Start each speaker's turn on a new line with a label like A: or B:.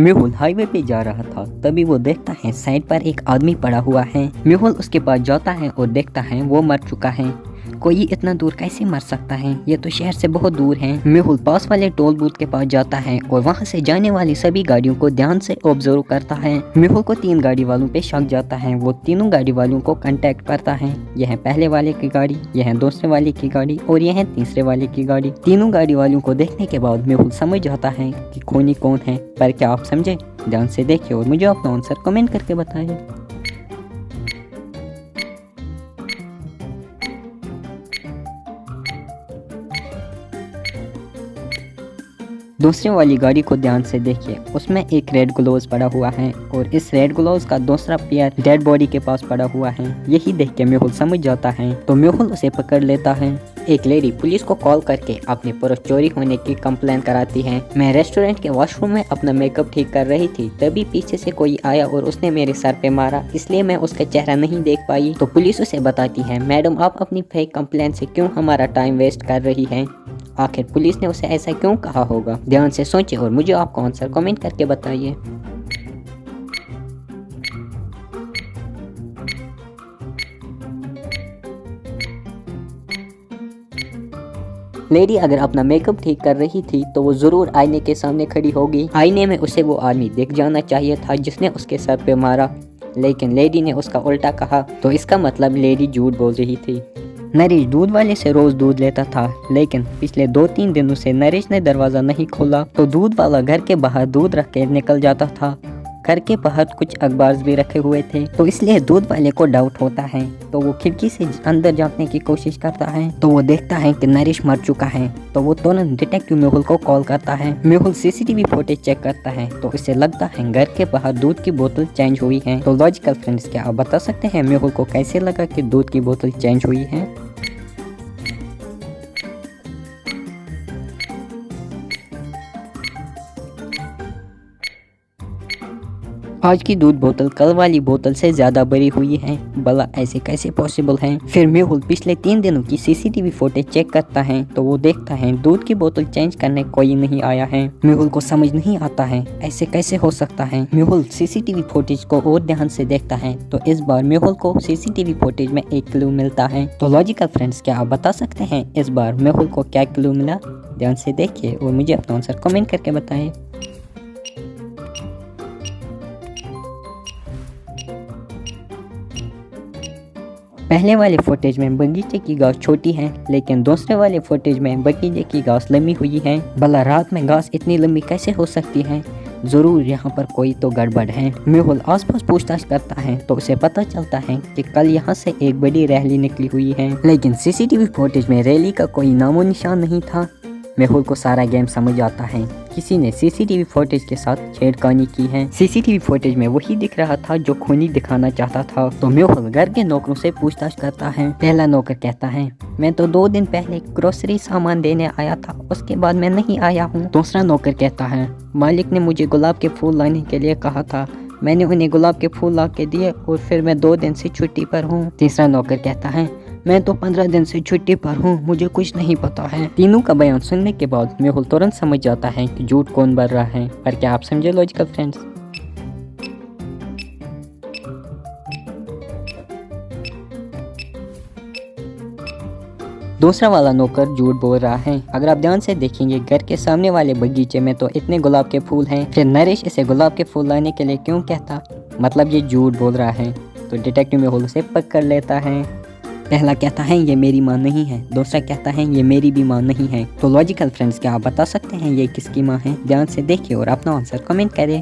A: Mehul highway पे जा रहा था, तभी वो देखता है साइड पर एक आदमी पड़ा हुआ है। मेहुल उसके पास जाता है और देखता है वो मर चुका है। कोई इतना दूर कैसे मर सकता है, ये तो शहर से बहुत दूर है। मेहुल पास वाले टोल बूथ के पास जाता है और वहाँ से जाने वाली सभी गाड़ियों को ध्यान से ऑब्जर्व करता है। मेहुल को 3 गाड़ी वालों पे शक जाता है। वो तीनों गाड़ी वालों को कांटेक्ट करता है। यह है पहले वाले की गाड़ी, यह है दूसरे वाले की गाड़ी और यह है तीसरे वाले की गाड़ी। तीनों गाड़ी वालों को देखने के बाद मेहुल समझ जाता है कि खूनी कौन है। पर क्या आप समझे? ध्यान से देखिए और मुझे अपना आंसर कमेंट करके बताइए। दूसरे वाली गाड़ी को ध्यान से देखिए, उसमें एक रेड ग्लोव्स पड़ा हुआ है और इस रेड ग्लोव्स का दूसरा पेयर डेड बॉडी के पास पड़ा हुआ है। यही देख के मेहुल समझ जाता है, तो मेहुल उसे पकड़ लेता है। एक लेडी पुलिस को कॉल करके अपनी पर्स चोरी होने की कंप्लेन कराती है। मैं रेस्टोरेंट के वॉशरूम में अपना मेकअप ठीक कर रही थी, तभी पीछे से कोई आया और उसने मेरे सर पे मारा, इसलिए मैं उसका चेहरा नहीं देख पाई। तो पुलिस उसे बताती है, मैडम आप अपनी फेक कंप्लेन से क्यों हमारा टाइम वेस्ट कर रही हैं? आखिर पुलिस ने उसे ऐसा क्यों कहा होगा? ध्यान से सोचिए और मुझे आपका आंसर कमेंट करके बताइए। लेडी अगर अपना मेकअप ठीक कर रही थी तो वो जरूर आईने के सामने खड़ी होगी। आईने में उसे वो आदमी दिख जाना चाहिए था जिसने उसके सर पे मारा, लेकिन लेडी ने उसका उल्टा कहा, तो इसका मतलब लेडी झूठ बोल रही थी। नरेश दूध वाले से रोज दूध लेता था, लेकिन पिछले 2-3 दिनों से नरेश ने दरवाजा नहीं खोला, तो दूध वाला घर के बाहर दूध रख के निकल जाता था। घर के बाहर कुछ अखबार भी रखे हुए थे, तो इसलिए दूध वाले को डाउट होता है। तो वो खिड़की से अंदर झांकने की कोशिश करता है, तो वो देखता है कि नरेश मर चुका है। तो वो तुरंत डिटेक्टिव मेहुल को कॉल करता है। मेहुल सीसीटीवी फुटेज चेक करता है, तो इसे लगता है घर के बाहर दूध की बोतल चेंज हुई है। तो लॉजिकल फ्रेंड्स, क्या आप बता सकते हैं मेहुल को कैसे लगा कि दूध की बोतल चेंज हुई है? आज की दूध बोतल कल वाली बोतल से ज्यादा बड़ी हुई है। भला ऐसे कैसे पॉसिबल है? फिर मेहुल पिछले 3 दिनों की सीसीटीवी फुटेज चेक करता है, तो वो देखता है दूध की बोतल चेंज करने कोई नहीं आया है। मेहुल को समझ नहीं आता है ऐसे कैसे हो सकता है। मेहुल सीसीटीवी फुटेज को और ध्यान से देखता है, तो इस बार मेहुल को सीसीटीवी फुटेज में एक क्लू मिलता है। तो लॉजिकल फ्रेंड्स, क्या आप बता सकते हैं इस बार मेहुल को क्या क्लू मिला? ध्यान से देखिए और मुझे अपना आंसर कमेंट करके बताएं। पहले वाले फुटेज में बगीचे की घास छोटी है, लेकिन दूसरे वाले फुटेज में बगीचे की घास लंबी हुई है। भला रात में घास इतनी लंबी कैसे हो सकती है? जरूर यहाँ पर कोई तो गड़बड़ है। मेहुल आसपास पूछताछ करता है, तो उसे पता चलता है कि कल यहाँ से एक बड़ी रैली निकली हुई है, लेकिन सीसीटीवी फुटेज में रैली का कोई नामो निशान नहीं था। मेहुल को सारा गेम समझ आता है, किसी ने सीसीटीवी फुटेज के साथ छेड़खानी की है। सीसीटीवी फुटेज में वही दिख रहा था जो खूनी दिखाना चाहता था। तो मेहुल घर के नौकरों से पूछताछ करता है। पहला नौकर कहता है, मैं तो 2 दिन पहले ग्रोसरी सामान देने आया था, उसके बाद मैं नहीं आया हूँ। दूसरा नौकर कहता है, मालिक ने मुझे गुलाब के फूल लाने के लिए कहा था, मैंने उन्हें गुलाब के फूल ला के दिए और फिर मैं 2 दिन से छुट्टी पर हूँ। तीसरा नौकर कहता है, मैं तो 15 दिन से छुट्टी पर हूँ, मुझे कुछ नहीं पता है। तीनों का बयान सुनने के बाद मेहुल तुरंत समझ जाता है कि झूठ कौन बोल रहा है। पर क्या आप समझे लॉजिकल फ्रेंड्स? दूसरा वाला नौकर झूठ बोल रहा है। अगर आप ध्यान से देखेंगे घर के सामने वाले बगीचे में तो इतने गुलाब के फूल हैं, फिर नरेश इसे गुलाब के फूल लाने के लिए क्यों कहता? मतलब ये झूठ बोल रहा है। तो डिटेक्टिव मेहुल उसे पकड़ लेता है। पहला कहता है ये मेरी माँ नहीं है, दूसरा कहता है ये मेरी भी माँ नहीं है। तो लॉजिकल फ्रेंड्स, क्या आप बता सकते हैं ये किसकी माँ है? ध्यान से देखिए और अपना आंसर कमेंट करें।